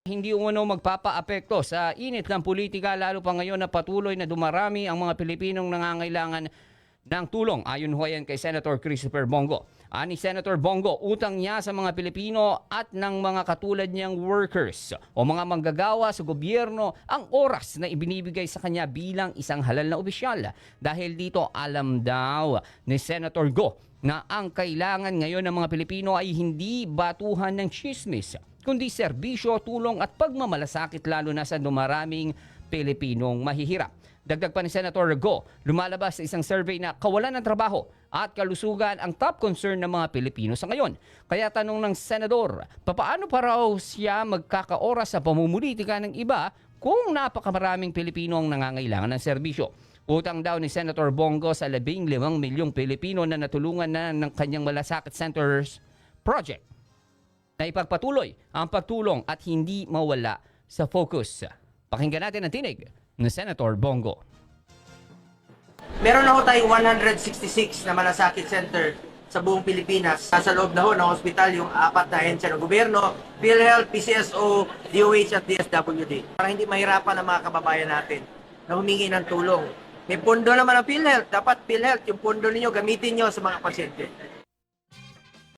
Hindi umano magpapaapekto sa init ng politika lalo pa ngayon na patuloy na dumarami ang mga Pilipinong nangangailangan ng tulong. Ayon ho yan kay Senator Christopher Bongo. Ani Senator Bongo, utang niya sa mga Pilipino at ng mga katulad niyang workers o mga manggagawa sa gobyerno ang oras na ibinibigay sa kanya bilang isang halal na opisyal. Dahil dito alam daw ni Senator Go na ang kailangan ngayon ng mga Pilipino ay hindi batuhan ng chismis, kundi serbisyo, tulong at pagmamalasakit lalo na sa dumaraming Pilipinong mahihirap. Dagdag pa ni Senator Go, lumalabas sa isang survey na kawalan ng trabaho at kalusugan ang top concern ng mga Pilipino sa ngayon. Kaya tanong ng Senador, papaano pa raw siya magkakaoras sa pamumulitika ng iba kung napakamaraming Pilipino ang nangangailangan ng serbisyo? Utang daw ni Senator Bongo sa 15 milyong Pilipino na natulungan na ng kanyang Malasakit Centers Project na ipagpatuloy ang pagtulong at hindi mawala sa focus. Pakinggan natin ang tinig ni Senator Bongo. Meron na ho tayong 166 na malasakit center sa buong Pilipinas. Nasa loob na ho ng ospital yung 4 na ahensya ng gobyerno, PhilHealth, PCSO, DOH at DSWD. Para hindi mahirapan ang mga kababayan natin na humingi ng tulong. May pondo naman ang PhilHealth. Dapat PhilHealth, yung pondo ninyo, gamitin nyo sa mga pasyente.